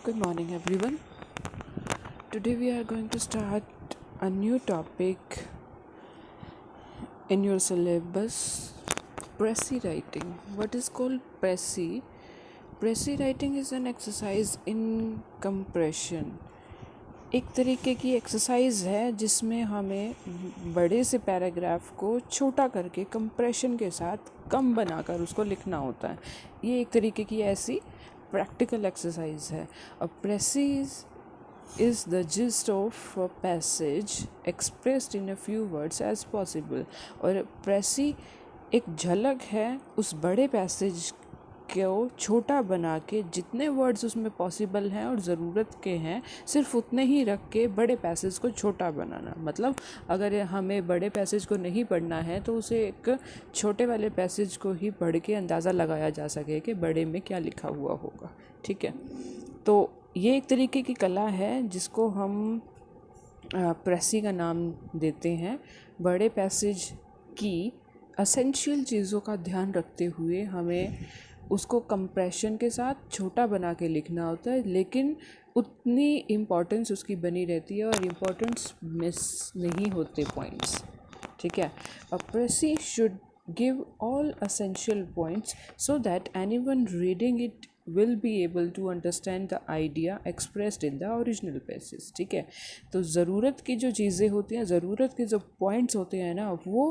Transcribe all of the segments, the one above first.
Good morning, everyone. Today we are going to start a new topic in your syllabus, Pressy writing. What is called Pressy? Pressy writing is an exercise in compression. एक तरीके की exercise है जिसमें हमें बड़े से paragraph को छोटा करके कंप्रेशन के साथ कम बनाकर उसको लिखना होता है. ये एक तरीके की ऐसी प्रैक्टिकल एक्सरसाइज है. अ प्रेसीज is the gist of a passage expressed in a few words as possible. और प्रेसी एक झलक है उस बड़े पैसेज को छोटा बना के जितने वर्ड्स उसमें पॉसिबल हैं और ज़रूरत के हैं सिर्फ उतने ही रख के बड़े पैसेज को छोटा बनाना. मतलब अगर हमें बड़े पैसेज को नहीं पढ़ना है तो उसे एक छोटे वाले पैसेज को ही पढ़ के अंदाज़ा लगाया जा सके कि बड़े में क्या लिखा हुआ होगा. ठीक है, तो ये एक तरीके की कला है जिसको हम प्रेसी का नाम देते हैं. बड़े पैसेज की एसेंशियल चीज़ों का ध्यान रखते हुए हमें उसको कंप्रेशन के साथ छोटा बना के लिखना होता है, लेकिन उतनी इम्पोर्टेंस उसकी बनी रहती है और इम्पोर्टेंस मिस नहीं होते पॉइंट्स. ठीक है, अ प्रेसी should give all essential points so that anyone reading it will be able to understand the idea expressed in the original passage. ठीक है, तो ज़रूरत की जो चीज़ें होती हैं, ज़रूरत के जो पॉइंट्स होते हैं ना, वो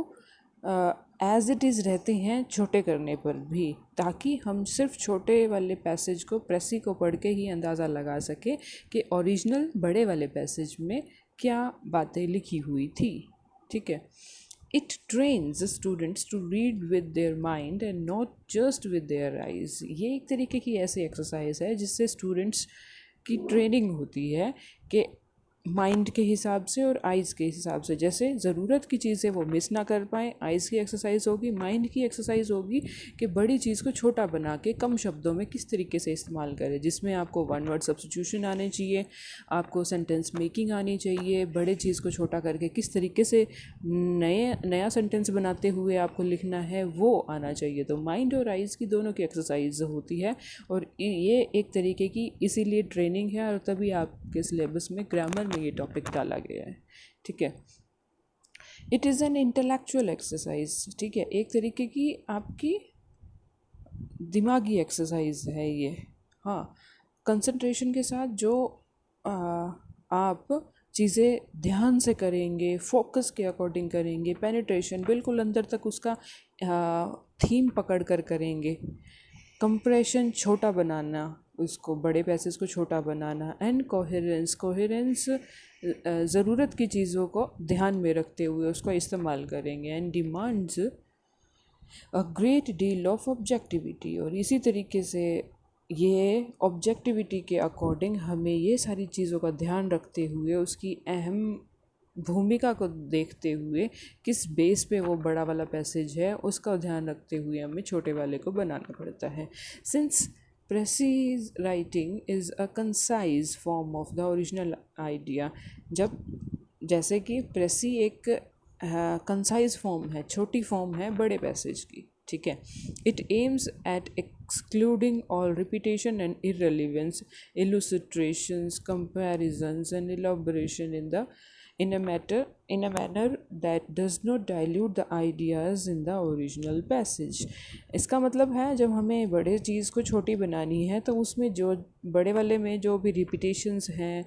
एज इट इज़ रहते हैं छोटे करने पर भी, ताकि हम सिर्फ छोटे वाले पैसेज को प्रेसी को पढ़ के ही अंदाज़ा लगा सके कि ओरिजिनल बड़े वाले पैसेज में क्या बातें लिखी हुई थी. ठीक है, it trains students to read with their mind and not just with their eyes. ये एक तरीके की ऐसी एक्सरसाइज है जिससे स्टूडेंट्स की ट्रेनिंग होती है कि माइंड के हिसाब से और आइज़ के हिसाब से, जैसे ज़रूरत की चीज़ें वो मिस ना कर पाएँ. आइज़ की एक्सरसाइज होगी, माइंड की एक्सरसाइज होगी कि बड़ी चीज़ को छोटा बना के कम शब्दों में किस तरीके से इस्तेमाल करें, जिसमें आपको वन वर्ड सब्स्टिट्यूशन आने चाहिए, आपको सेंटेंस मेकिंग आनी चाहिए, बड़े चीज़ को छोटा करके किस तरीके से नया सेंटेंस बनाते हुए आपको लिखना है वो आना चाहिए. तो माइंड और आइज़ की दोनों की एक्सरसाइज होती है और ये एक तरीके की इसीलिए ट्रेनिंग है और तभी आपके सिलेबस में ग्रामर में ये टॉपिक डाला गया है. ठीक है, it is an intellectual exercise. ठीक है, एक तरीके की आपकी दिमागी एक्सरसाइज है ये. हाँ, कंसंट्रेशन के साथ जो आप चीज़ें ध्यान से करेंगे, फोकस के अकॉर्डिंग करेंगे, पेनिट्रेशन बिल्कुल अंदर तक उसका थीम पकड़ कर करेंगे. कंप्रेशन छोटा बनाना, उसको बड़े पैसेज को छोटा बनाना. एंड कोहेरेंस ज़रूरत की चीज़ों को ध्यान में रखते हुए उसको इस्तेमाल करेंगे. And demands a great deal of objectivity. और इसी तरीके से ये ऑब्जेक्टिविटी के अकॉर्डिंग हमें ये सारी चीज़ों का ध्यान रखते हुए उसकी अहम भूमिका को देखते हुए किस बेस पे वो बड़ा वाला पैसेज है उसका ध्यान रखते हुए हमें छोटे वाले को बनाना पड़ता है. Since precis writing is a concise form of the original idea. जब जैसे कि प्रेसी एक कंसाइज फॉर्म है, छोटी फॉर्म है बड़े पैसेज की. ठीक है, it aims at excluding all repetition and इररिलेवेंस, illustrations, comparisons and elaboration in a manner that does not dilute the ideas in the original passage. इसका मतलब है जब हमें बड़े चीज़ को छोटी बनानी है तो उसमें जो बड़े वाले में जो भी रिपीटेशंस हैं,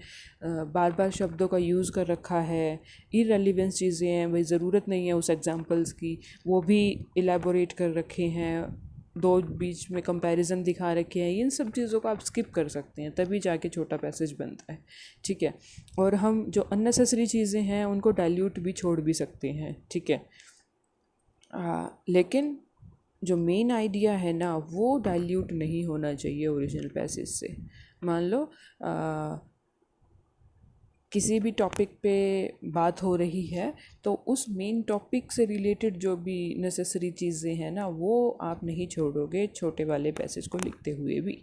बार बार शब्दों का यूज़ कर रखा है, इररिलेवेंस चीज़ें हैं, भाई ज़रूरत नहीं है उस एग्जांपल्स की, वो भी इलेबोरेट कर रखे हैं, दो बीच में कंपैरिजन दिखा रखे हैं, इन सब चीज़ों को आप स्किप कर सकते हैं, तभी जाके छोटा पैसेज बनता है. ठीक है, और हम जो अननेसेसरी चीज़ें हैं उनको डाइल्यूट भी छोड़ भी सकते हैं. ठीक है, लेकिन जो मेन आइडिया है ना वो डाइल्यूट नहीं होना चाहिए ओरिजिनल पैसेज से. मान लो किसी भी टॉपिक पे बात हो रही है तो उस मेन टॉपिक से रिलेटेड जो भी नेसेसरी चीज़ें हैं ना वो आप नहीं छोड़ोगे छोटे वाले पैसेज को लिखते हुए भी.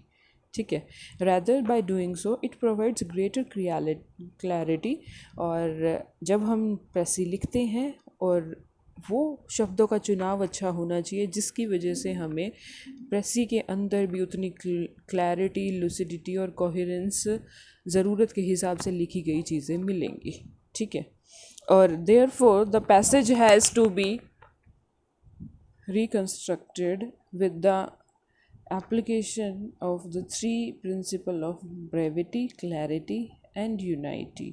ठीक है, rather by doing so it provides greater clarity. और जब हम प्रेसी लिखते हैं और वो शब्दों का चुनाव अच्छा होना चाहिए जिसकी वजह से हमें प्रेसी के अंदर भी उतनी क्लैरिटी, लुसिडिटी और कोहेरेंस ज़रूरत के हिसाब से लिखी गई चीज़ें मिलेंगी, ठीक है। और therefore the passage has to be reconstructed with the application of the three principles of brevity, clarity and unity।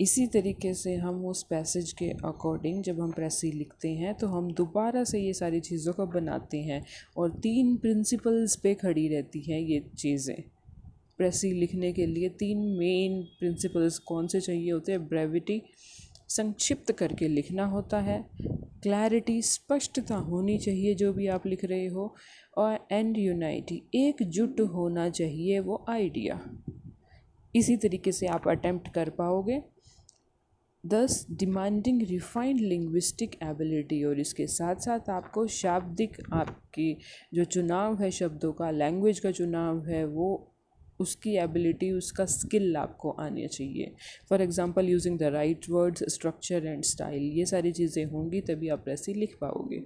इसी तरीके से हम उस पैसेज के अकॉर्डिंग जब हम प्रेसी लिखते हैं तो हम दोबारा से ये सारी चीज़ों को बनाते हैं और 3 प्रिंसिपल्स पे खड़ी रहती हैं ये चीज़ें। प्रेसी लिखने के लिए 3 मेन प्रिंसिपल्स कौन से चाहिए होते हैं? ब्रेविटी, संक्षिप्त करके लिखना होता है, क्लैरिटी, स्पष्टता होनी चाहिए जो भी आप लिख रहे हो, और एंड यूनाइटी, एकजुट होना चाहिए वो आइडिया। इसी तरीके से आप अटेम्प्ट कर पाओगे। दस डिमांडिंग रिफाइंड लिंग्विस्टिक एबिलिटी, और इसके साथ साथ आपको शाब्दिक, आपकी जो चुनाव है शब्दों का, लैंग्वेज का चुनाव है, वो उसकी एबिलिटी, उसका स्किल आपको आनी चाहिए। For example using the right words, structure and style, ये सारी चीज़ें होंगी तभी आप प्रेसी लिख पाओगे।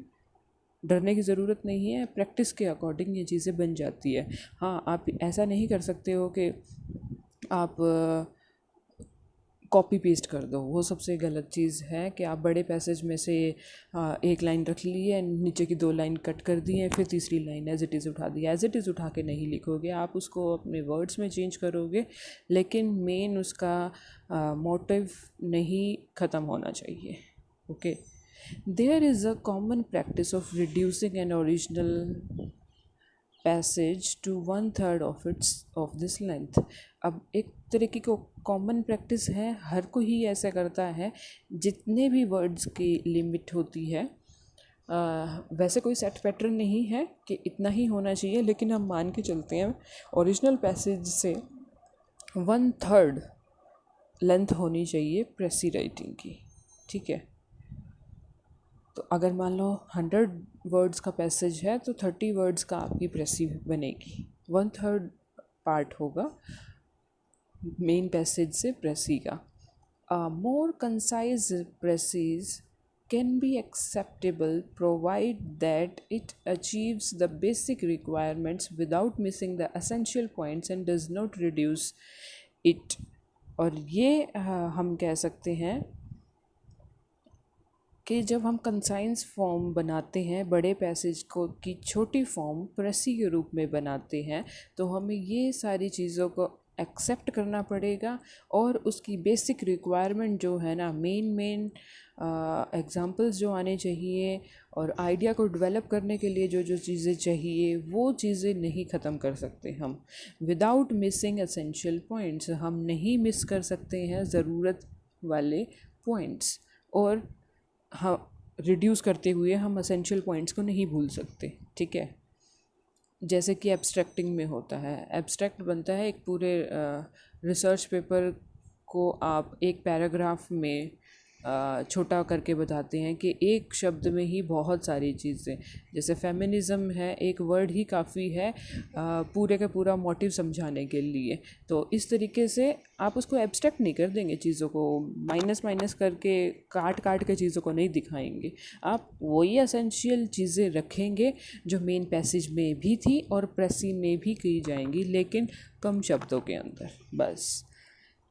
डरने की ज़रूरत नहीं है, प्रैक्टिस के अकॉर्डिंग ये चीज़ें बन जाती है। हाँ, आप ऐसा नहीं कर सकते हो कि आप कॉपी पेस्ट कर दो, वो सबसे गलत चीज़ है कि आप बड़े पैसेज में से एक लाइन रख ली है, नीचे की 2 लाइन कट कर दी है, फिर तीसरी लाइन एज इट इज़ उठा दी। एज इट इज़ उठा के नहीं लिखोगे, आप उसको अपने वर्ड्स में चेंज करोगे, लेकिन मेन उसका मोटिव नहीं ख़त्म होना चाहिए। Okay, there is a common practice of reducing an original passage to 1/3 of this length. अब एक तरीके को कॉमन प्रैक्टिस है, हर कोई ही ऐसा करता है, जितने भी वर्ड्स की लिमिट होती है, वैसे कोई सेट पैटर्न नहीं है कि इतना ही होना चाहिए, लेकिन हम मान के चलते हैं ओरिजिनल पैसेज से 1/3 लेंथ होनी चाहिए प्रेसी राइटिंग की, ठीक है। तो अगर मान लो 100 वर्ड्स का पैसेज है तो 30 वर्ड्स का आपकी प्रेसी बनेगी, 1/3 पार्ट होगा मेन पैसेज से प्रेसी का। मोर concise प्रेसीज can be acceptable provided that it achieves the basic requirements without missing the essential points and does not reduce it। और ये हम कह सकते हैं कि जब हम कंसाइंस फॉर्म बनाते हैं, बड़े पैसेज को की छोटी फॉर्म प्रेसी के रूप में बनाते हैं, तो हमें ये सारी चीज़ों को एक्सेप्ट करना पड़ेगा और उसकी बेसिक रिक्वायरमेंट जो है ना, मेन एग्जांपल्स जो आने चाहिए और आइडिया को डेवलप करने के लिए जो जो चीज़ें चाहिए वो चीज़ें नहीं ख़त्म कर सकते हम। विदाउट मिसिंग एसेंशियल पॉइंट्स, हम नहीं मिस कर सकते हैं ज़रूरत वाले पॉइंट्स, और हाँ, रिड्यूस करते हुए हम एसेंशियल पॉइंट्स को नहीं भूल सकते, ठीक है। जैसे कि एब्स्ट्रैक्टिंग में होता है, एब्स्ट्रैक्ट बनता है एक पूरे रिसर्च पेपर को आप एक पैराग्राफ में छोटा करके बताते हैं कि एक शब्द में ही बहुत सारी चीज़ें, जैसे फेमिनिज़म है, एक वर्ड ही काफ़ी है पूरे का पूरा मोटिव समझाने के लिए। तो इस तरीके से आप उसको एब्स्ट्रैक्ट नहीं कर देंगे, चीज़ों को माइनस करके काट के चीज़ों को नहीं दिखाएंगे, आप वही एसेंशियल चीज़ें रखेंगे जो मेन पैसेज में भी थी और प्रेसी में भी की जाएंगी, लेकिन कम शब्दों के अंदर, बस।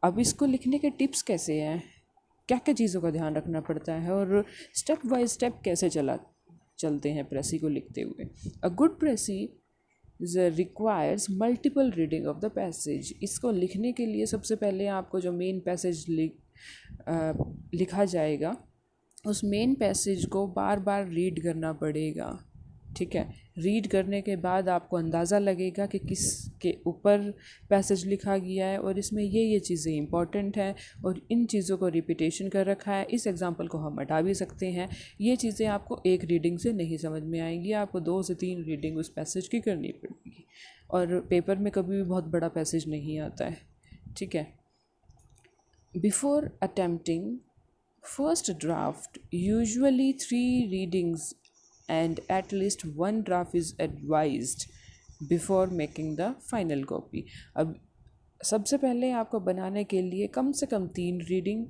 अब इसको लिखने के टिप्स कैसे हैं, क्या क्या चीज़ों का ध्यान रखना पड़ता है और स्टेप बाय स्टेप कैसे चलते हैं प्रेसी को लिखते हुए। A good precis requires multiple reading of the passage. इसको लिखने के लिए सबसे पहले आपको जो मेन पैसेज लिखा जाएगा, उस मेन पैसेज को बार बार रीड करना पड़ेगा, ठीक है। रीड करने के बाद आपको अंदाज़ा लगेगा कि किस के ऊपर पैसेज लिखा गया है और इसमें ये चीज़ें इंपॉर्टेंट हैं और इन चीज़ों को रिपीटेशन कर रखा है। इस एग्जांपल को हम हटा भी सकते हैं। ये चीज़ें आपको एक रीडिंग से नहीं समझ में आएंगी, आपको 2 से 3 रीडिंग उस पैसेज की करनी पड़ेगी, और पेपर में कभी भी बहुत बड़ा पैसेज नहीं आता है, ठीक है। Before attempting first draft, usually 3 readings and at least 1 draft is advised before making the final copy। अब सबसे पहले आपको बनाने के लिए कम से कम 3 रीडिंग,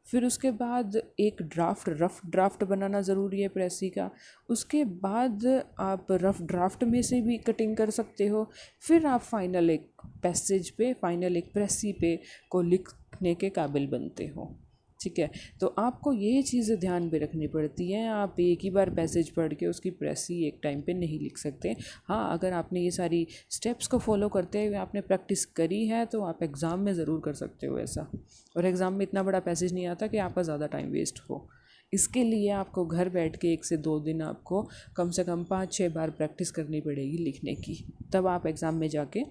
फिर उसके बाद एक रफ ड्राफ्ट बनाना ज़रूरी है प्रेसी का। उसके बाद आप रफ ड्राफ्ट में से भी कटिंग कर सकते हो। फिर आप फाइनल एक पैसेज पे, फाइनल एक प्रेसी पे को लिखने के काबिल बनते हो। ठीक है, तो आपको ये चीज़ें ध्यान में रखनी पड़ती हैं। आप एक ही बार पैसेज पढ़ के उसकी प्रेसी एक टाइम पे नहीं लिख सकते। हाँ, अगर आपने ये सारी स्टेप्स को फॉलो करते हुए आपने प्रैक्टिस करी है तो आप एग्ज़ाम में ज़रूर कर सकते हो ऐसा। और एग्ज़ाम में इतना बड़ा पैसेज नहीं आता कि आपका ज़्यादा टाइम वेस्ट हो। इसके लिए आपको घर बैठ के 1 से 2 दिन आपको कम से कम 5-6 बार प्रैक्टिस करनी पड़ेगी लिखने की, तब आप एग्ज़ाम में जाके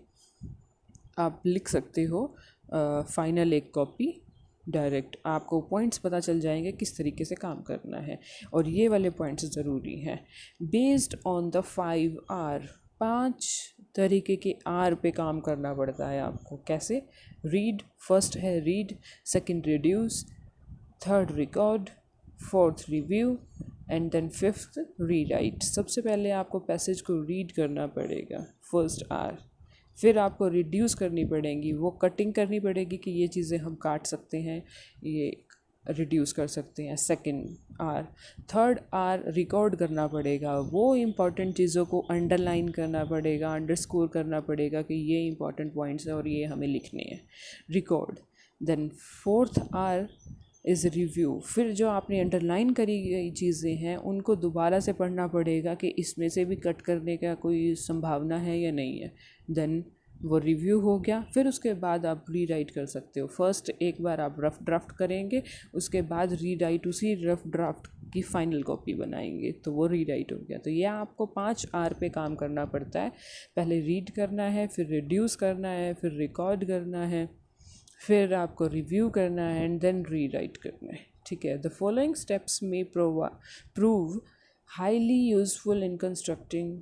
आप लिख सकते हो फाइनल एक कॉपी। डायरेक्ट आपको पॉइंट्स पता चल जाएंगे किस तरीके से काम करना है, और ये वाले पॉइंट्स ज़रूरी हैं। बेस्ड ऑन द 5 R, 5 तरीके के R पे काम करना पड़ता है आपको। कैसे? रीड, फर्स्ट है read, second reduce, third record, fourth review and then fifth rewrite. सबसे पहले आपको पैसेज को रीड करना पड़ेगा, फर्स्ट R। फिर आपको रिड्यूस करनी पड़ेगी, वो कटिंग करनी पड़ेगी कि ये चीज़ें हम काट सकते हैं, ये रिड्यूस कर सकते हैं, second R। Third R record करना पड़ेगा, वो इम्पॉर्टेंट चीज़ों को अंडरलाइन करना पड़ेगा, अंडरस्कोर करना पड़ेगा कि ये इम्पॉर्टेंट पॉइंट्स हैं और ये हमें लिखने हैं, record. Then fourth R is review. फिर जो आपने अंडरलाइन करी गई चीज़ें हैं उनको दोबारा से पढ़ना पड़ेगा कि इसमें से भी कट करने का कोई संभावना है या नहीं है। देन वो रिव्यू हो गया। फिर उसके बाद आप रीराइट कर सकते हो। फर्स्ट एक बार आप रफ ड्राफ्ट करेंगे, उसके बाद रीराइट उसी रफ ड्राफ्ट की फ़ाइनल कॉपी बनाएंगे, तो वो रीराइट हो गया। तो यह आपको 5 R पे काम करना पड़ता है। पहले रीड करना है, फिर रिड्यूस करना है, फिर रिकॉर्ड करना है, फिर आपको रिव्यू करना है एंड देन रीराइट करना है। ठीक है, द फॉलोइंग स्टेप्स में prove highly useful in constructing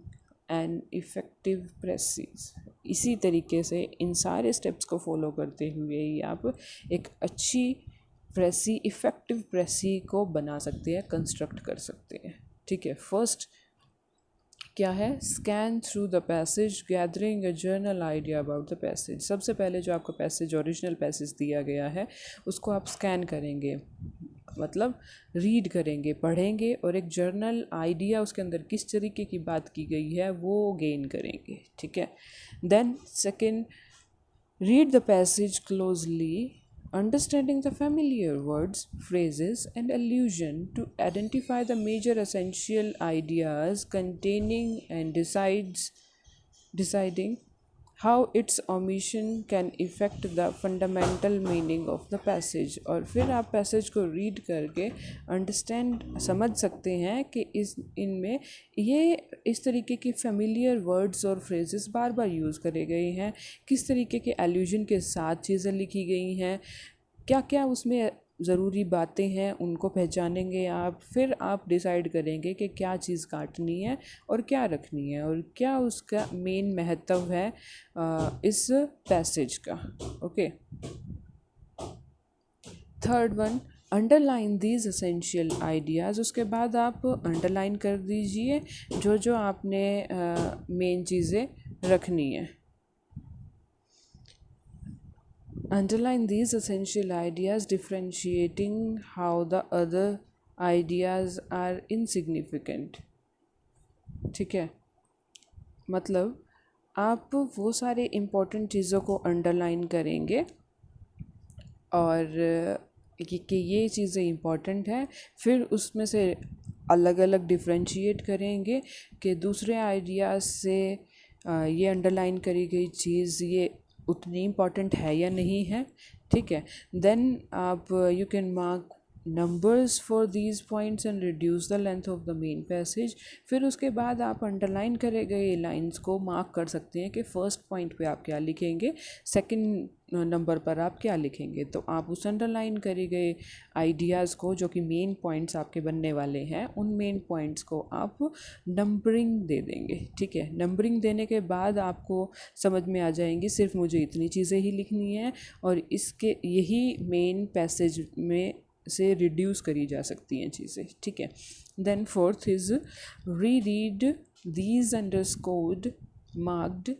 and effective precious. इसी तरीके से इन सारे स्टेप्स को फॉलो करते हुए ही आप एक अच्छी प्रेसी, इफ़ेक्टिव प्रेसी को बना सकते हैं, कंस्ट्रक्ट कर सकते हैं। ठीक है, फर्स्ट क्या है? Scan through the passage gathering a journal idea about the passage. सबसे पहले जो आपका पैसेज, ओरिजिनल पैसेज दिया गया है, उसको आप स्कैन करेंगे, मतलब रीड करेंगे, पढ़ेंगे और एक जर्नल आइडिया उसके अंदर किस तरीके की बात की गई है वो गेन करेंगे। ठीक है, then second, read the passage closely, understanding the familiar words, phrases, and allusion to identify the major essential ideas containing and deciding how its omission can affect the fundamental meaning of the passage। और फिर आप passage को read करके understand, समझ सकते हैं कि इनमें ये इस तरीके की फेमिलियर वर्ड्स और फ्रेजेस बार बार यूज़ करे गए हैं, किस तरीके के एल्यूजन के साथ चीज़ें लिखी गई हैं, क्या क्या उसमें ज़रूरी बातें हैं, उनको पहचानेंगे आप। फिर आप डिसाइड करेंगे कि क्या चीज़ काटनी है और क्या रखनी है और क्या उसका मेन महत्व है इस पैसेज का। Okay, third one, underline these essential ideas. उसके बाद आप अंडरलाइन कर दीजिए जो जो आपने मेन चीज़ें रखनी है। Underline these essential ideas, differentiating how the other ideas are insignificant। ठीक है, मतलब आप वो सारे इम्पोर्टेंट चीज़ों को अंडरलाइन करेंगे और कि ये चीज़ें इम्पॉर्टेंट हैं, फिर उसमें से अलग अलग डिफ्रेंशिएट करेंगे कि दूसरे आइडियाज़ से ये अंडरलाइन करी गई चीज़ ये उतनी इम्पॉर्टेंट है या नहीं है। ठीक है, देन आप you can mark numbers for these points and reduce the length of the main passage। फिर उसके बाद आप अंडरलाइन करे गए लाइंस को मार्क कर सकते हैं कि फर्स्ट पॉइंट पे आप क्या लिखेंगे, सेकंड नंबर पर आप क्या लिखेंगे। तो आप उस अंडरलाइन करे गए आइडियाज़ को जो कि मेन पॉइंट्स आपके बनने वाले हैं, उन मेन पॉइंट्स को आप नंबरिंग दे देंगे। ठीक है, नंबरिंग देने के बाद आपको समझ में आ जाएंगी सिर्फ मुझे इतनी चीज़ें ही लिखनी है और इसके यही मेन पैसेज में से रिड्यूस करी जा सकती हैं चीज़ें। ठीक है, then fourth is re read these underscored marked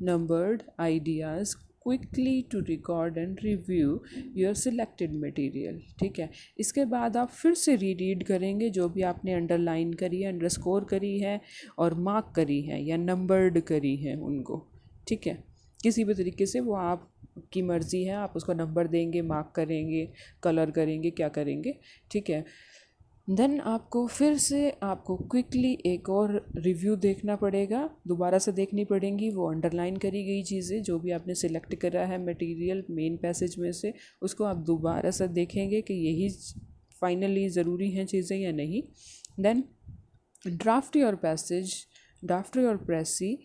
numbered ideas quickly to record and review your selected material. ठीक है, इसके बाद आप फिर से रीड करेंगे जो भी आपने अंडरलाइन करी है, अंडरस्कोर करी है और मार्क करी है या नंबर्ड करी है उनको। ठीक है, किसी भी तरीके से वो आपकी मर्ज़ी है, आप उसको नंबर देंगे, मार्क करेंगे, कलर करेंगे, क्या करेंगे। ठीक है, देन आपको फिर से आपको क्विकली एक और रिव्यू देखना पड़ेगा, दोबारा से देखनी पड़ेंगी वो अंडरलाइन करी गई चीज़ें जो भी आपने सिलेक्ट करा है मटेरियल मेन पैसेज में से, उसको आप दोबारा से देखेंगे कि यही फाइनली ज़रूरी हैं चीज़ें या नहीं। Then draft your passage, draft your precis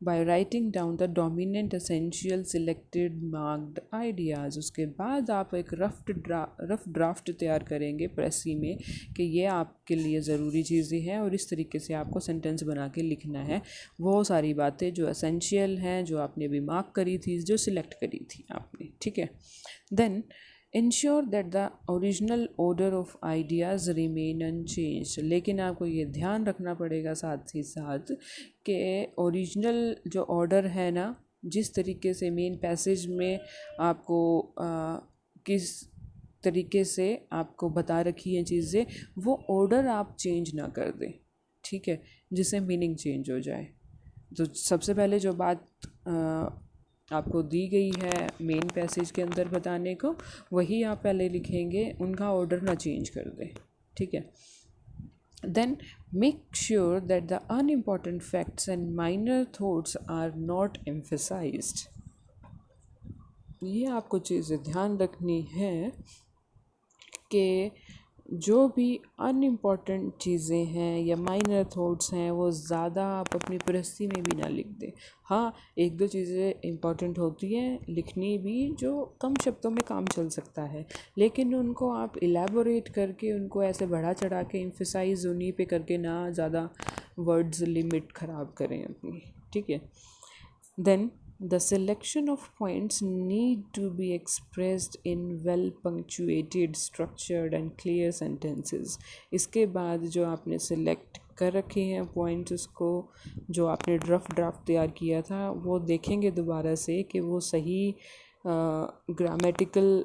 by writing down the dominant essential selected marked ideas। उसके बाद आप एक रफ ड्राफ्ट तैयार करेंगे प्रेसी में कि ये आपके लिए ज़रूरी चीज़ें हैं और इस तरीके से आपको सेंटेंस बना के लिखना है वो सारी बातें जो एसेंशियल हैं, जो आपने अभी मार्क करी थी, जो सिलेक्ट करी थी आपने। ठीक है, then ensure that the original order of ideas remain unchanged। लेकिन आपको ये ध्यान रखना पड़ेगा साथ ही साथ कि ओरिजिनल जो ऑर्डर है ना, जिस तरीके से मेन पैसेज में आपको किस तरीके से आपको बता रखी हैं चीज़ें, वो ऑर्डर आप चेंज ना कर दें। ठीक है, जिससे मीनिंग चेंज हो जाए। तो सबसे पहले जो बात आपको दी गई है मेन पैसेज के अंदर बताने को, वही आप पहले लिखेंगे, उनका ऑर्डर ना चेंज कर दें। ठीक है, then make sure that the unimportant facts and minor thoughts are not emphasised. ये आपको चीज़ें ध्यान रखनी है कि जो भी अनइम्पॉर्टेंट चीज़ें हैं या माइनर थॉट्स हैं वो ज़्यादा आप अपनी प्रस्ती में भी ना लिख दें। हाँ, एक दो चीज़ें इम्पॉर्टेंट होती हैं लिखनी भी जो कम शब्दों में काम चल सकता है, लेकिन उनको आप इलेबोरेट करके उनको ऐसे बढ़ा चढ़ा के एम्फेसाइज उन्हीं पे करके ना ज़्यादा वर्ड्स लिमिट ख़राब करें अपनी। ठीक है, then the selection of points need to be expressed in well punctuated, structured and clear sentences। इसके बाद जो आपने सेलेक्ट कर रखे हैं पॉइंट्स, उसको जो आपने रफ ड्राफ्ट तैयार किया था वो देखेंगे दोबारा से कि वो सही ग्रामेटिकल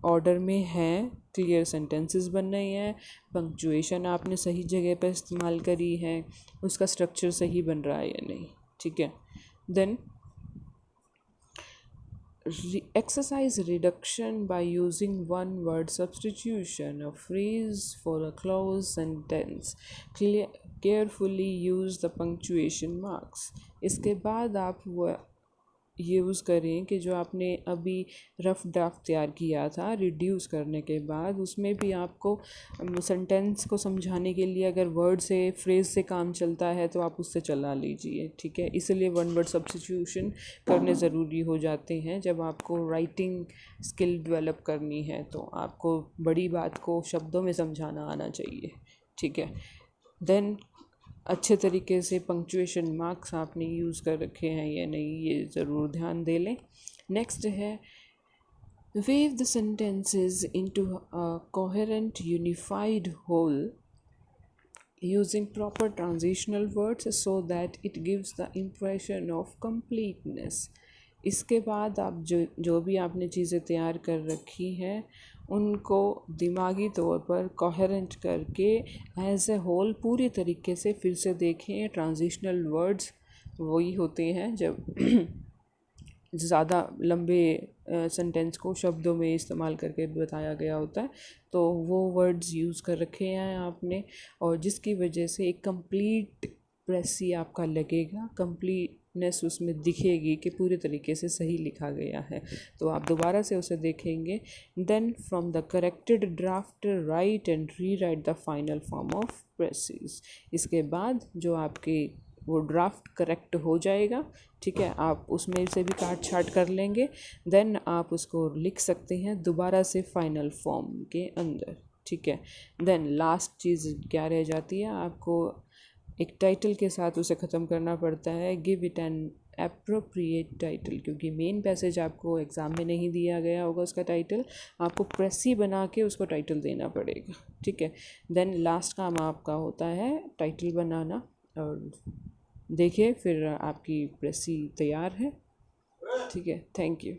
ऑर्डर में हैं, क्लियर सेंटेंसेस बन रहे हैं, पंक्चुएशन आपने सही जगह पर इस्तेमाल करी है, उसका स्ट्रक्चर सही बन रहा है या नहीं। ठीक है, then exercise reduction by using one word substitution, a phrase for a close sentence, carefully use the punctuation marks। इसके बाद आप वो यूज़ करें कि जो आपने अभी रफ ड्राफ्ट तैयार किया था रिड्यूस करने के बाद, उसमें भी आपको सेंटेंस को समझाने के लिए अगर वर्ड से फ्रेज से काम चलता है तो आप उससे चला लीजिए। ठीक है, इसलिए वन वर्ड सब्स्टिट्यूशन करने ज़रूरी हो जाते हैं जब आपको राइटिंग स्किल डेवलप करनी है, तो आपको बड़ी बात को शब्दों में समझाना आना चाहिए। ठीक है, देन अच्छे तरीके से पंक्चुएशन मार्क्स आपने यूज़ कर रखे हैं या नहीं, ये ज़रूर ध्यान दे लें। नेक्स्ट है weave the sentences into a coherent unified whole using proper transitional words so that it gives the impression of completeness। इसके बाद आप जो भी आपने चीज़ें तैयार कर रखी हैं उनको दिमागी तौर पर कोहेरेंट करके एज ए होल पूरी तरीके से फिर से देखें। ट्रांजिशनल वर्ड्स वही होते हैं जब ज़्यादा लंबे सेंटेंस को शब्दों में इस्तेमाल करके बताया गया होता है, तो वो वर्ड्स यूज़ कर रखे हैं आपने, और जिसकी वजह से एक कंप्लीट प्रेसी आपका लगेगा, कंप्लीटनेस उसमें दिखेगी कि पूरे तरीके से सही लिखा गया है। तो आप दोबारा से उसे देखेंगे। Then from the corrected draft write and re write the final form of precis. इसके बाद जो आपके वो ड्राफ्ट करेक्ट हो जाएगा, ठीक है, आप उसमें से भी काट छाट कर लेंगे, देन आप उसको लिख सकते हैं दोबारा से फाइनल फॉर्म के अंदर। ठीक है, देन लास्ट चीज़ क्या रह जाती है, आपको एक टाइटल के साथ उसे ख़त्म करना पड़ता है। Give it N appropriate title, क्योंकि मेन पैसेज आपको एग्ज़ाम में नहीं दिया गया होगा उसका टाइटल, आपको प्रेसी बना के उसको टाइटल देना पड़ेगा। ठीक है, देन लास्ट काम आपका होता है टाइटल बनाना, और देखिए फिर आपकी प्रेसी तैयार है। ठीक है, थैंक यू।